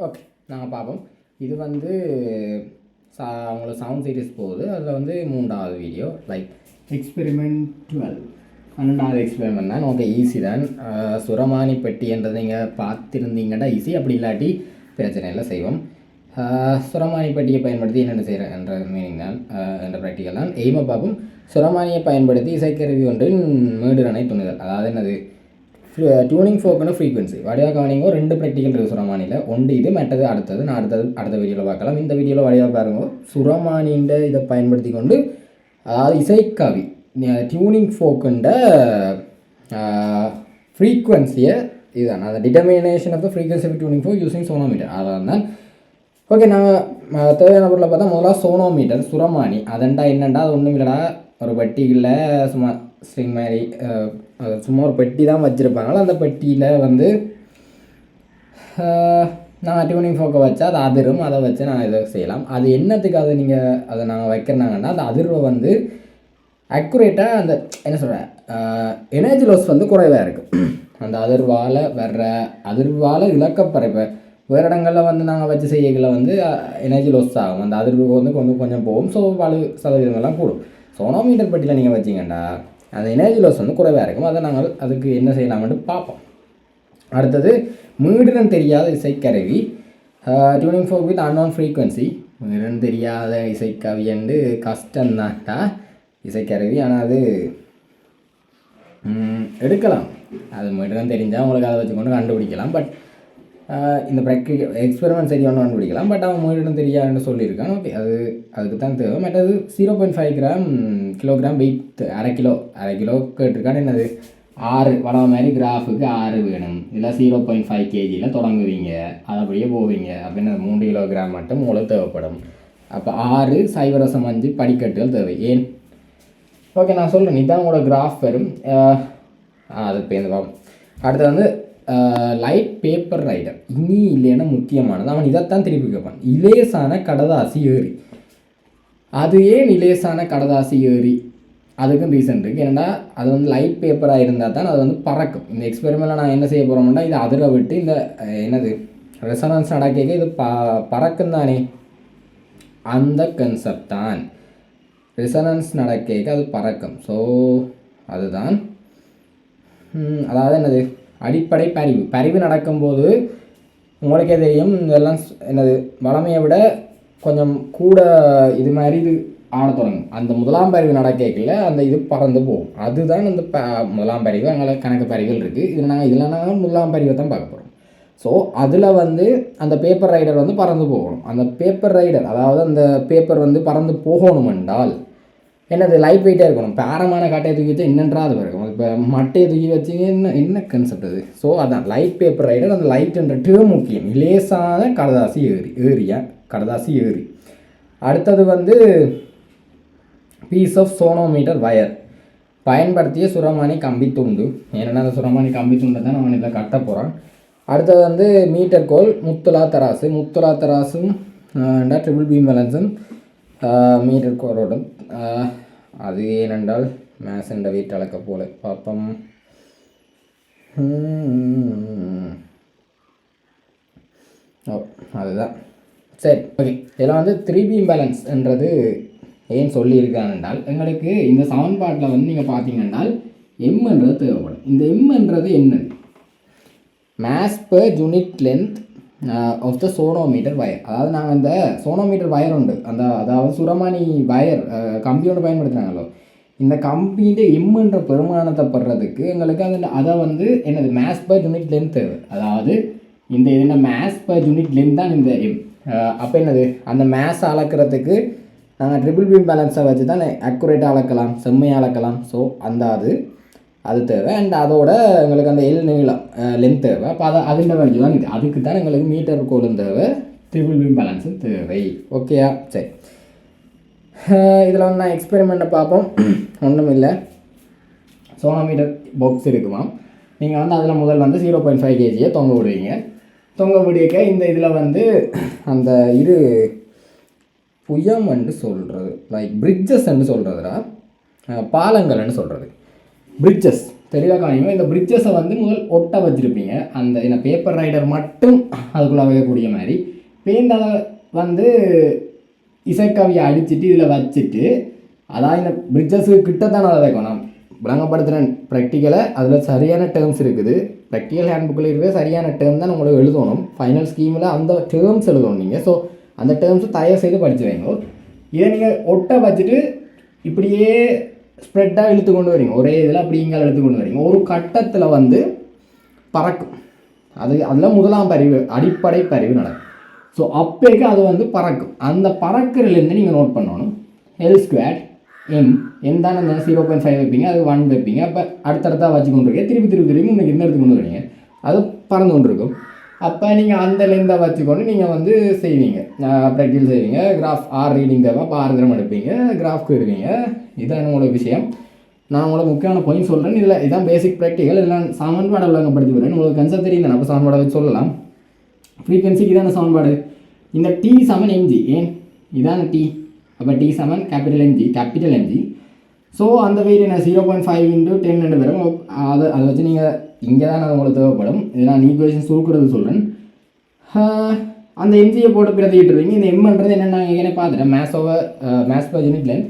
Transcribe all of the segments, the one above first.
Okay, நாங்கள் பார்ப்போம். இது வந்து உங்களுக்கு சவுண்ட் சீரிஸ் போகுது. அதில் வந்து 3வது வீடியோ, லைக் எக்ஸ்பெரிமெண்ட் 12. 12வது எக்ஸ்பெரிமெண்ட் தான். ஓகே, ஈஸி தான். சுரமானி பெட்டி என்றதை நீங்கள் பார்த்துருந்தீங்கன்னா ஈஸி, அப்படி இல்லாட்டி பிரச்சனை இல்லை, செய்வோம். சுரமானி பெட்டியை பயன்படுத்தி என்னென்ன செய்கிறேன் என்ற மீனிங் தான், என்ற ப்ராக்டிக்கல் தான். எய்மை பார்ப்போம். சுரமானியை பயன்படுத்தி இசைக்கருவி ஒன்றின் மீடுரனை துணிதல். அதாவது என்னது, டியூனிங் ஃபோக்குன்னு ஃப்ரீக்வன்சி வடிவாக கவனிங்கோ. 2 ப்ராக்டிக்கல் இருக்குது சுரமானியில். ஒன்று இது, மற்றது அடுத்தது. நான் அடுத்த வீடியோவில் பார்க்கலாம். இந்த வீடியோவில் வடிவாக பாருங்க. சுரமானின்ற இதை பயன்படுத்தி கொண்டு, அதாவது இசைக்கவி டியூனிங் ஃபோக்குன்ற ஃப்ரீக்வன்சியை இதுதான், அந்த determination of the frequency of tuning fork using sonometer. அதான் தான். ஓகே, நாங்கள் தேவையான பொருளை பார்த்தா முதல்ல சோனோமீட்டர், சுரமானி. அதண்டா என்னண்டா, அது ஒன்றும் இல்லைடா, ஒரு பெட்டியில் சும்மா ஸ்ட்ரிங் மாதிரி சும்மா ஒரு பெட்டி தான் வச்சுருப்பாங்களோ, அந்த பெட்டியில் வந்து நான் டியூனிங் ஃபோக்கை வச்சா அது அதிரும். அதை வச்சு நான் இதை செய்யலாம். அது என்னத்துக்கு அதை நீங்கள் அதை நாங்கள் வைக்கிறாங்கன்னா, அந்த அதிர்வை வந்து அக்குரேட்டாக அந்த என்ன சொல்கிறேன், எனர்ஜி லாஸ் வந்து குறைவாக இருக்குது. அந்த அதிர்வால் இழக்கப்படுற வேறு இடங்களில் வந்து நாங்கள் வச்சு செய்யல வந்து எனர்ஜி லாஸ் ஆகும். அந்த அதிர்வு வந்து கொஞ்சம் போகும். ஸோ 40% கூடும். சோனோமீட்டர் பெட்டியில் நீங்கள் வச்சிங்கண்டா அந்த எனர்ஜி லாஸ் வந்து குறைவாக இருக்கும். அதை நாங்கள் அதுக்கு என்ன செய்யலாம்னு பார்ப்போம். அடுத்தது மீடுடன் தெரியாத இசைக்கருவி, tuning fork with unknown frequency. மீடுடன் தெரியாத இசைக்கவி என்று கஷ்டம்தான்டா இசைக்கருவி. ஆனால் அது எடுக்கலாம். அது மீடுடன் தெரிஞ்சால் உங்களுக்கு அதை வச்சுக்கொண்டு கண்டுபிடிக்கலாம். பட் இந்த எக்ஸ்பெரிமெண்ட் சரியான கண்டுபிடிக்கலாம். பட் அவன் மீடுடன் தெரியாதுன்னு சொல்லியிருக்கான். ஓகே, அதுக்கு தான் தேவை. மற்றது 0.5 கிலோகிராம் வெயிட், அரை கிலோ கேட்டிருக்கான்னு. என்னது 6 வளம் மாதிரி கிராஃபுக்கு 6 வேணும். இல்லை 0.5 kgயில் தொடங்குவீங்க, அது அப்படியே போவீங்க அப்படின்னு 3 கிலோகிராம் மட்டும் உங்களுக்கு தேவைப்படும். அப்போ 6.0.5 படிக்கட்டுகள் தேவை. ஏன்? ஓகே, நான் சொல்கிறேன். இதுதான் உங்களோட கிராஃப் வரும். அது பேருந்து பார்ப்போம். அடுத்து வந்து லைட் பேப்பர் ரைடர். இனி இல்லைன்னா முக்கியமானது, அவன் இதைத்தான் திருப்பி கேட்பான். இலேசான கடதாசி ஏறி. அது ஏன் இலேசான கடதாசி ஏறி? அதுக்கும் ரீசன் இருக்குது. ஏன்னா அது வந்து லைட் பேப்பராக இருந்தால் தான் அது வந்து பறக்கும். இந்த எக்ஸ்பெரிமெண்ட்டில் நான் என்ன செய்ய போகிறோம்னா, இது அதிர விட்டு இந்த என்னது ரெசனன்ஸ் நடக்க இது பறக்கும் தானே, அந்த கன்செப்ட் தான். ரெசனன்ஸ் நடக்க அது பறக்கும். ஸோ அதுதான். அதாவது என்னது, அடிப்படை பரிவு நடக்கும்போது உங்களுக்கே தெரியும், இதெல்லாம் என்னது வளமையை விட கொஞ்சம் கூட இது மாதிரி இது ஆட தொடங்கும். அந்த முதலாம் பரிவு நடக்கல அந்த இது பறந்து போகும். அதுதான் இந்த முதலாம் பரிவு. அங்கே கணக்கு பரிவுகள் இருக்குது. இதில் நாங்கள் முதலாம் பரிவை தான் பார்க்க போகிறோம். ஸோ அதில் வந்து அந்த பேப்பர் ரைடர் வந்து பறந்து போகணும். அந்த பேப்பர் ரைடர், அதாவது அந்த பேப்பர் வந்து பறந்து போகணும் என்றால் என்னது, லைட் வெயிட்டாக இருக்கணும். பேரமான காட்டையை தூக்கி வச்சா என்னன்றாது இருக்கும். இப்போ மட்டையை தூக்கி வச்சிங்க என்ன கன்செப்ட் அது? ஸோ அதான் லைட் பேப்பர் ரைடர். அந்த லைட்ன்ற டேர்ம் முக்கியம். லேசான கடதாசி ஏறி. அடுத்தது வந்து பீஸ் ஆஃப் சோனோமீட்டர் வயர். பயன்படுத்திய சுரமானி கம்பி துண்டு. ஏன்னா அந்த சுரமானி கம்பி துண்டை தான் அவன் இதில் கட்ட போகிறான். அடுத்தது வந்து மீட்டர் கோல், முத்துலா தராசும் ட்ரிபிள் பீம் பேலன்ஸும் மீட்டர் கோலோடும். அது ஏனென்றால் மேசண்ட வெயிட் அளக்க போல பார்ப்போம். அதுதான் சரி. ஓகே, இதில் வந்து 3 பீம் பேலன்ஸ் என்றது ஏன் சொல்லியிருக்காங்க என்றால், எங்களுக்கு இந்த சமன்பாட்டில் வந்து நீங்கள் பார்த்தீங்கன்னா எம்ன்றது தேவைப்படும். இந்த எம்ன்றது என்னது, mass per unit length of the sonometer wire. அதாவது நாங்கள் இந்த சோனோமீட்டர் வயர் உண்டு, அதாவது சுரமானி வயர் கம்பியோடு பயன்படுத்துகிறாங்களோ, இந்த கம்பிയുടെ எம்ன்ற பெருமானத்தை படுறதுக்கு எங்களுக்கு அதை வந்து என்னது மேஸ் பர் யூனிட் லென்த் தேவை. அதாவது இந்த என்ன மேஸ் பர் யூனிட் லென்த் தான் இந்த எம். அப்போ என்னது, அந்த மேஸ் அளக்கிறதுக்கு நாங்கள் ட்ரிபிள் பீம் பேலன்ஸை வச்சு தான் அக்குரேட்டாக அளக்கலாம், செம்மையாக அளக்கலாம். ஸோ அந்த அது தேவை. அண்ட் அதோட எங்களுக்கு அந்த நீளம் லென்த் தேவை. அப்போ அதுன்ற வேல்யூ தான் இது. அதுக்கு தான் எங்களுக்கு மீட்டர் கோலும் தேவை, ட்ரிபிள் பீம் பேலன்ஸும் தேவை. ஓகேயா? சரி, இதில் வந்து நான் எக்ஸ்பெரிமெண்ட்டை பார்ப்போம். ஒன்றும் இல்லை, சோனோமீட்டர் பாக்ஸ் இருக்குமா, நீங்கள் வந்து அதில் முதல் வந்து 0.5 kg தொங்க விடுவீங்க. தொங்க விடிக்க இந்த இதில் வந்து அந்த இது புயம்னு சொல்கிறது, லைக் பிரிட்ஜஸ்ன்னு சொல்கிறதுடா, பாலங்கள்னு சொல்கிறது. பிரிட்ஜஸ் தெளிவாக காணிங்க. இந்த பிரிட்ஜஸை வந்து முதல் ஒட்ட வச்சுருப்பீங்க, அந்த என்ன பேப்பர் ரைடர் மட்டும் அதுக்குள்ளே வைக்கக்கூடிய மாதிரி. பேருந்து அதை வந்து இசைக்கவியை அடிச்சுட்டு இதில் வச்சுட்டு, அதான் இந்த பிரிட்ஜஸு கிட்டத்தான் அதை வைக்கணும். விளங்கப்படுத்துகிறேன் ப்ராக்டிக்கலை, அதில் சரியான டேர்ம்ஸ் இருக்குது. ப்ராக்டிக்கல் ஹேண்ட் புக்கில் இருக்கிற சரியான டேர்ம் தான் உங்களுக்கு எழுதணும். ஃபைனல் ஸ்கீமில் அந்த டேர்ம்ஸ் எழுதணும் நீங்கள். ஸோ அந்த டேர்ம்ஸை தயவு செய்து படித்து வைங்க. இதை நீங்கள் ஒட்ட வச்சுட்டு இப்படியே ஸ்ப்ரெட்டாக இழுத்து கொண்டு வரீங்க, ஒரே இதில் அப்படி இங்கே இழுத்து கொண்டு வரீங்க. ஒரு கட்டத்தில் வந்து பறக்கும். அதில் முதலாம் பரிவு, அடிப்படை பரிவு நடக்கும். ஸோ அப்போக்கு அது வந்து பறக்கும். அந்த பறக்கிறதுலேருந்து நீங்கள் நோட் பண்ணணும். L² M தானே அந்த 0.5 வைப்பீங்க, அது 1 வைப்பீங்க. அப்போ அடுத்தடுத்தா வச்சு கொண்டு இருக்கீங்க, திருப்பி இன்னைக்கு என்ன எடுத்து கொண்டு வரீங்க, அது பறந்து கொண்டு இருக்கும். அப்போ நீங்கள் அந்த லெந்தை வச்சுக்கொண்டு நீங்கள் வந்து செய்வீங்க, ப்ராக்டிக்கல் செய்வீங்க. கிராஃப் 6 ரீடிங் தேவை, அப்போ 6 தரம் எடுப்பீங்க, கிராஃப்க்கு எடுவீங்க. இதுதான் உங்களோட விஷயம். நான் உங்களுக்கு முக்கியமான பாயிண்ட் சொல்கிறேன். இதான் பேசிக் ப்ராக்டிக்கல். இதெல்லாம் சமன்பாடு விளங்கப்படுத்தி விடுறேன். உங்களுக்கு கன்செப்ட் தெரியும் தானே, அப்போ சமன்பாடை வச்சு சொல்லலாம். ஃப்ரீக்வன்சிக்கு இதான சமன்பாடு. இந்த T = mg, ஏன் இதான T, அப்போ T = கேபிட்டல் mg. ஸோ அந்த வெயிட் என்ன 0.5 × 10 வரும். அதை வச்சு நீங்கள் இங்கே தான் அது உங்களுக்கு தேவைப்படும். இதை நான் ஈக்குவேஷன் சுருக்கிறது சொல்கிறேன். அந்த எம்ஜியை போட்டு பிரதிக்கிட்டுருவீங்க. இந்த எம்ன்றது என்னென்ன நான் ஏற்கனவே பார்த்துட்டேன், maths per unit length.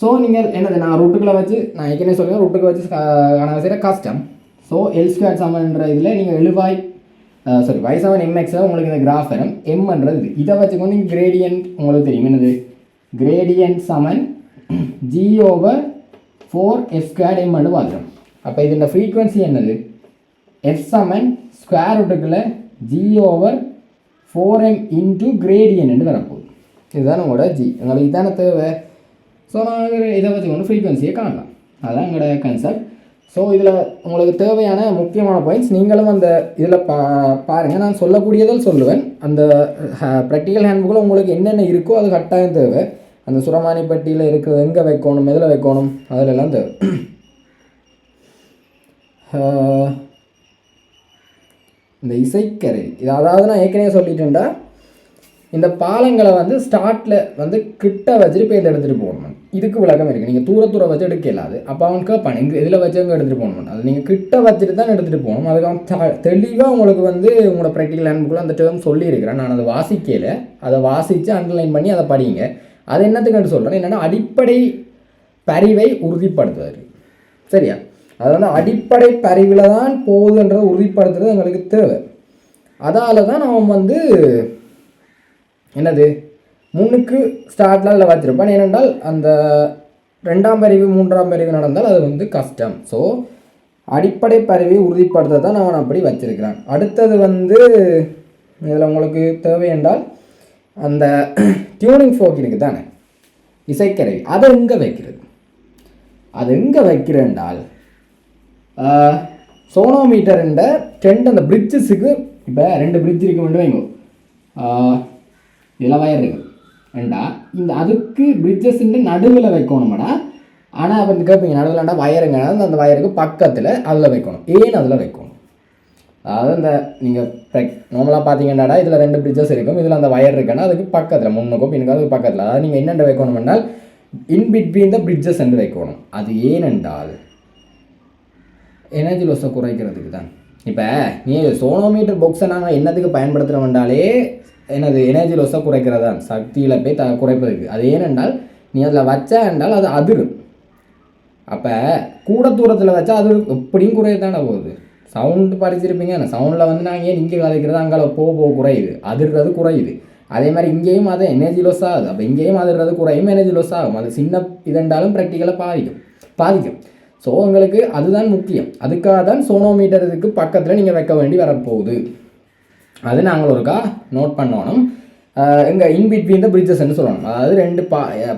So நீங்கள் என்னது நான் ரூட்டுக்குள்ளே வச்சு நான் ஏற்கனவே சொல்லுவேன், ரூட்டுக்கு வச்சு கணக்கு செய்கிற கஷ்டம். ஸோ L² சமன்ற இதில் நீங்கள் y7 mxல் உங்களுக்கு இந்த கிராஃப் வரும். எம்ன்றது இதை வச்சுக்கொண்டு நீங்கள் கிரேடியன்ட் உங்களுக்கு தெரியும் என்னது, கிரேடியன்ட் g/4f²m பார்த்துடும். அப்போ இது இந்த ஃப்ரீக்வன்சி என்னது, f √g/4m × கிரேடியன்ட் வரப்போகுது. இதுதான் உங்களோட g. உங்களுக்கு இதான தேவை. ஸோ நாங்கள் இதை வச்சுக்கொண்டு ஃப்ரீக்வன்சியை காணலாம். அதுதான் எங்களோட கன்செப்ட். ஸோ இதில் உங்களுக்கு தேவையான முக்கியமான பாயிண்ட்ஸ் நீங்களும் அந்த இதில் பாருங்கள். நான் சொல்லக்கூடியதில் சொல்லுவேன். அந்த ப்ராக்டிக்கல் ஹேண்ட் புக்கில் உங்களுக்கு என்னென்ன இருக்கோ அது கட்டாயம் தேவை. அந்த சுரமானி பட்டியில் இருக்கிறது எங்கே வைக்கணும், எதில் வைக்கணும், அதிலெல்லாம் தேவை. இந்த இசைக்கருவி இது, அதாவது நான் ஏற்கனவே சொல்லிட்டேன்டா, இந்த பாலங்களை வந்து ஸ்டார்ட்டில் வந்து கிட்ட வச்சுட்டு போய் இதை எடுத்துகிட்டு போகணும். இதுக்கு விளக்கம் இருக்குது. நீங்கள் தூர வச்சு எடுக்க இல்லாது. அப்போ அவன் கேட்பான் இங்கே இதில் வச்சு அங்கே எடுத்துகிட்டு போகணும். அது நீங்கள் கிட்ட வச்சுட்டு தான் எடுத்துகிட்டு போகணும். அதுக்கு அவன் தெளிவாக உங்களுக்கு வந்து உங்களோட ப்ராக்டிக்கல் ஹேண்ட் புக்கில் அந்த டேர்ம் சொல்லியிருக்கிறேன். நான் அதை வாசிக்கல, அதை வாசித்து அண்டர்லைன் பண்ணி அதை படிங்க. அது என்னத்துக்குன்னு சொல்கிறேன், என்னென்னா அடிப்படை பரிவை உறுதிப்படுத்துவார். சரியா, அது வந்து அடிப்படை பரிவில் தான் போகுதுன்றதை உறுதிப்படுத்துறது எங்களுக்கு தேவை. அதால் தான் நாம் வந்து என்னது முன்னுக்கு ஸ்டார்ட்ல அதில் வச்சுருப்பான். ஏனென்றால் அந்த 2ஆம் பரிவு 3ஆம் பரிவு நடந்தால் அது வந்து கஷ்டம். ஸோ அடிப்படை பரிவை உறுதிப்படுத்த தான் நான் அப்படி வச்சுருக்கிறேன். அடுத்தது வந்து இதில் உங்களுக்கு தேவை என்றால் அந்த டியூனிங் ஃபோக் இருக்குது தானே, இசைக்கருவி, அதை எங்கே வைக்கிறது, அது எங்கே வைக்கிறேன்டால் சோனோமீட்டர்ன்ற 2 அந்த பிரிட்ஜஸுக்கு, இப்போ 2 பிரிட்ஜ் இருக்க வேண்டும் வைங்கோ, இதில் வயர் இருக்கு வேண்டா, இந்த அதுக்கு பிரிட்ஜஸ்ன்ற நடுவில் வைக்கணுமாடா. ஆனால் அப்போ கேட்பீங்க நடுவில்ண்டா வயருங்க, அந்த வயருக்கு பக்கத்தில் அதில் வைக்கணும். ஏன் அதில் வைக்கணும், அதாவது இந்த நீங்கள் நார்மலாக பார்த்தீங்கன்னாடா இதில் 2 பிரிட்ஜஸ் இருக்கும், இதில் அந்த வயர் இருக்குன்னா அதுக்கு பக்கத்தில் முன்னுக்கும் பின்னுக்கும் அதுக்கு பக்கத்தில், அதாவது நீங்கள் என்னென்ன வைக்கணும் என்றால் இன் பிட்வீன் த பிரிட்ஜஸ் என்று வைக்கணும். அது ஏனென்றால் எனர்ஜி லாஸை குறைக்கிறதுக்கு தான். இப்போ நீ சோனோமீட்டர் பாக்ஸை நாங்கள் என்னத்துக்கு பயன்படுத்துகிறோம்னாலே எனது எனர்ஜி லாஸை குறைக்கிறது தான், சக்தி இழப்பை குறைப்பதுக்கு. அது ஏனென்றால் நீ அதில் வச்சா என்றால் அது அதிரும். அப்போ கூட தூரத்தில் வச்சா அது எப்படியும் குறையத்தானே போகுது. சவுண்டு படிச்சிருப்பீங்க, அந்த சவுண்டில் வந்து நாங்கள் ஏன் இங்கே கதைக்கிறது அங்கே போக குறையுது, அதிர்றது குறையுது. அதே மாதிரி இங்கேயும் அது எனர்ஜி லாஸ் ஆகுது. அப்போ இங்கேயும் அதிர்றது குறையும், எனர்ஜி லாஸ் ஆகும். அது சின்ன இதென்றாலும் ப்ராக்டிக்கலாக பாதிக்கும். ஸோ உங்களுக்கு அதுதான் முக்கியம். அதுக்காக தான் சோனோமீட்டர் இதுக்கு பக்கத்தில் நீங்கள் வைக்க வேண்டி வரப்போகுது. அது நாங்கள் ஒருக்கா நோட் பண்ணணும். எங்கே இன்பிட்வீன் த பிரிட்ஜஸ்ன்னு சொல்லணும். அதாவது 2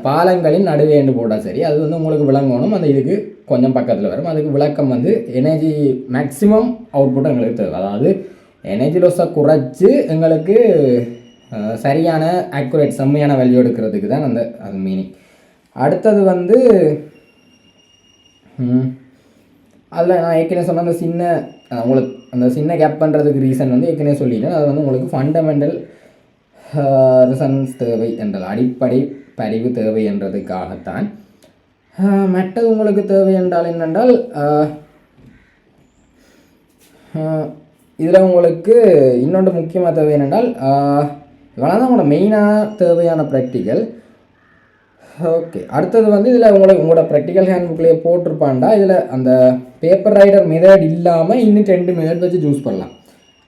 பாலங்களின் நடுவேண்டு போட்டால் சரி, அது வந்து உங்களுக்கு விளங்கணும். அந்த இதுக்கு கொஞ்சம் பக்கத்தில் வரும். அதுக்கு விளக்கம் வந்து எனர்ஜி மேக்ஸிமம் அவுட்புட் எங்களுக்கு தேவை. அதாவது எனர்ஜி லாஸை குறைச்சி எங்களுக்கு சரியான ஆக்குரேட் செம்மையான வேல்யூ எடுக்கிறதுக்கு தான் அது மீனிங். அடுத்தது வந்து அதில் நான் ஏற்கனவே சொன்ன அந்த உங்களுக்கு அந்த சின்ன கேப் பண்ணுறதுக்கு ரீசன் வந்து ஏற்கனவே சொல்லிட்டேன். அது வந்து உங்களுக்கு ஃபண்டமெண்டல் ரிசனன்ஸ் தேவை என்றால் அடிப்படை பரிவு தேவை என்றதுக்காகத்தான். மற்றது உங்களுக்கு தேவை என்றால் என்னென்றால் இதில் உங்களுக்கு இன்னொன்று முக்கியமாக தேவை என்னென்றால் இவ்வளோ தான் உங்களோட மெயினாக தேவையான ப்ராக்டிக்கல். ஓகே, அடுத்தது வந்து இதில் உங்களோட ப்ராக்டிக்கல் ஹேண்ட் புக்லேயே போட்டிருப்பாண்டா இதில் அந்த பேப்பர் ரைடர் மெத்தட் இல்லாமல் இன்னும் 2 மெத்தட் வச்சு சூஸ் பண்ணலாம்.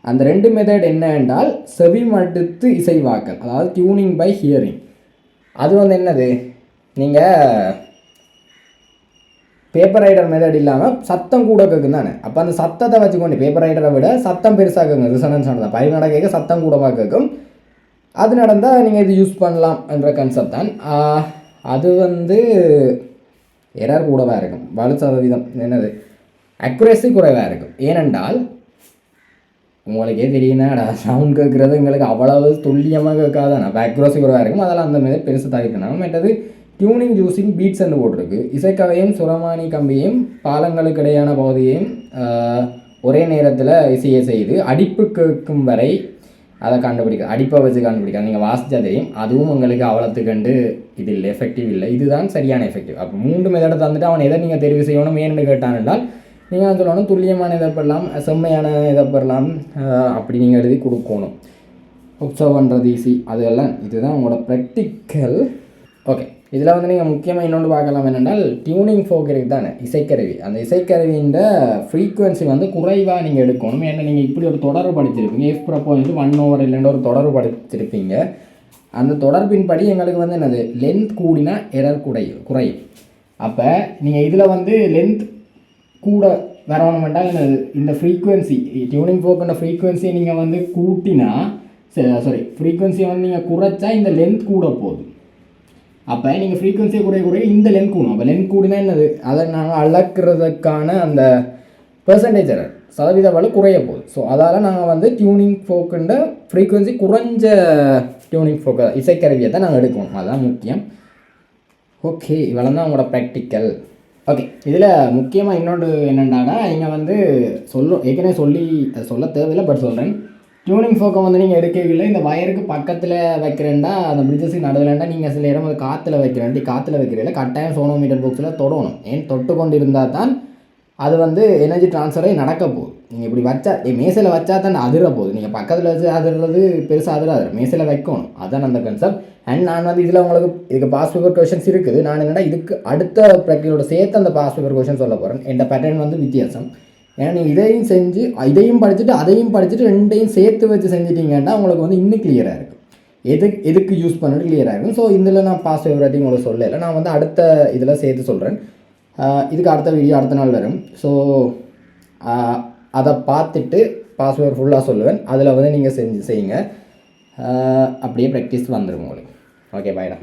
அந்த 2 மெத்தட் என்ன என்றால் செவி மடுத்து இசைவாக்கல், அதாவது டியூனிங் பை ஹியரிங். அது வந்து என்னது, நீங்கள் பேப்பர் ரைடர் மெத்தட் இல்லாமல் சத்தம் கூட கேட்கும் தானே, அப்போ அந்த சத்தத்தை வச்சுக்கொண்டு பேப்பர் ரைடரை விட சத்தம் பெருசாக கேட்கும், ரிசனன்ஸ் நடந்தால் பயிர் நட கேட்க சத்தம் கூடமாக கேட்கும். அது நடந்தால் நீங்கள் இது யூஸ் பண்ணலாம் என்ற கன்செப்ட் தான். அது வந்து எரர் கூடவாக இருக்கும், 40% என்னது அக்குரேசி குறைவாக இருக்கும். ஏனென்றால் உங்களுக்கே தெரியும்னா சவுண்ட் கேட்குறது எங்களுக்கு அவ்வளவு துல்லியமாக கேட்காதானே, அப்போ அக்குரேசி குறைவாக இருக்கும். அதெல்லாம் அந்த மாதிரி பெருசு தவிர்க்கணும். மற்றது டியூனிங் யூஸிங் பீட்ஸ் என்று போட்டிருக்கு. இசைக்கவையும் சுரமானி கம்பியையும் பாலங்களுக்கு இடையான பகுதியையும் ஒரே நேரத்தில் இசையை செய்து அடிப்பு கேட்கும் வரை அதை கண்டுபிடிக்க, அடிப்பை வச்சு கண்டுபிடிக்க நீங்கள் வாசித்தா தெரியும். அதுவும் உங்களுக்கு அவ்வளோத்துக்கண்டு இது இல்லை, எஃபெக்டிவ் இல்லை. இதுதான் சரியான எஃபெக்டிவ். அப்போ 3 மெத்தடை தந்துட்டு அவன் எதை நீங்கள் தெரிவு செய்யணும் ஏன்னு கேட்டான் என்றால் நீங்கள் சொல்லணும் துல்லியமான இதை பெறலாம், செம்மையான இதை பெறலாம், அப்படி நீங்கள் எழுதி கொடுக்கணும். ஒப்சர்வ் பண்ணுறது ஈஸி, அதெல்லாம் இதுதான் உங்களோட ப்ராக்டிக்கல். ஓகே, இதில் வந்து நீங்கள் முக்கியமாக இன்னொன்று பார்க்கலாம் என்னென்னால் டியூனிங் ஃபோக் இருக்குது தானே இசைக்கருவி. அந்த இசைக்கருவியின் ஃப்ரீக்குவன்சி வந்து குறைவாக நீங்கள் எடுக்கணும். ஏன்னா நீங்கள் இப்படி ஒரு தொடர்பு படிச்சிருப்பீங்க, எஃப் ப்ரப்போஸ் 1/L இல்லைன்ற ஒரு தொடர்பு படிச்சிருப்பீங்க. அந்த தொடர்பின் படி எங்களுக்கு வந்து என்னது லென்த் கூடினா எரர் குறையும். அப்போ நீங்கள் இதில் வந்து லென்த் கூட வரணுமென்றால் என்னது இந்த ஃப்ரீக்குவன்சி டியூனிங் ஃபோக்குன்ற ஃப்ரீக்குவன்சியை நீங்கள் வந்து கூட்டினா ஃப்ரீக்குவன்சியை வந்து நீங்கள் குறைச்சா இந்த லென்த் கூட போகுது. அப்போ நீங்கள் ஃப்ரீக்குவன்சியை குறைய இந்த லென்த் கூடும். அப்போ லென்த் கூடினா என்னது, அதை நாங்கள் அளக்கிறதுக்கான அந்த பெர்சன்டேஜ் சதவீத வலு குறைய போகுது. ஸோ அதால் நாங்கள் வந்து டியூனிங் ஃபோக்குன்ற ஃப்ரீக்குவன்சி குறைஞ்ச டியூனிங் ஃபோக்கை இசைக்கருவியை தான் நாங்கள் எடுக்கணும். அதுதான் முக்கியம். ஓகே, இவ்வளோ தான் உங்களோட ப்ராக்டிக்கல். ஓகே, இதில் முக்கியமாக இன்னொன்று என்னென்னா நீங்கள் வந்து ஏற்கனவே சொல்ல தேவையில்லை, பட் சொல்கிறேன். டியூனிங் ஃபோக்கை வந்து நீங்கள் எடுக்கவில்லை, இந்த வயருக்கு பக்கத்தில் வைக்கிறேன்டா அந்த பிரிட்ஜஸுக்கு நடுவில்ண்டா நீங்கள் சில இடம் காற்றுல வைக்கிறீங்களா கட்டாயம் சோனோமீட்டர் பாக்ஸில் தொடணும். ஏன் தொட்டு கொண்டு இருந்தால் தான் அது வந்து எனர்ஜி ட்ரான்ஸ்ஃபரே நடக்க போகுது. நீங்கள் இப்படி வச்சா மேசையில் வச்சா தான் அதிர போகுது. நீங்கள் பக்கத்தில் வச்சு அதிர்றது பெருசாக அதிராது, மேசையில் வைக்கணும். அதுதான் அந்த கன்செப்ட். அண்ட் நான் வந்து இதில் உங்களுக்கு இதுக்கு பாஸ்ட் பேப்பர் கொஷின்ஸ் இருக்குது. நான் என்னென்னா இதுக்கு அடுத்த ப்ராக்டிக்கலோட சேர்த்து அந்த பாஸ்ட் பேப்பர் கொஷின் சொல்ல போகிறேன். இந்த பேட்டர்ன் வந்து வித்தியாசம். ஏன்னா நீங்கள் இதையும் செஞ்சு இதையும் படிச்சுட்டு அதையும் படிச்சுட்டு 2ஐயும் சேர்த்து வச்சு செஞ்சிட்டிங்கன்னா உங்களுக்கு வந்து இன்னும் கிளியராக இருக்கும். எதுக்கு யூஸ் பண்ணிட்டு கிளியராக இருக்கும். ஸோ இதில் நான் பாஸ்ட் பேப்பர் உங்களுக்கு சொல்லலை, நான் வந்து அடுத்த இதில் சேர்த்து சொல்கிறேன். இதுக்கு அடுத்த வீடியோ அடுத்த நாள் வரும். ஸோ அதை பார்த்துட்டு பாஸ்ட் பேப்பர் ஃபுல்லாக சொல்லுவேன். அதில் வந்து நீங்கள் செய்யுங்க. அப்படியே ப்ராக்டிஸ் வந்துடும் உங்களுக்கு. ஓகே, பாய்டா.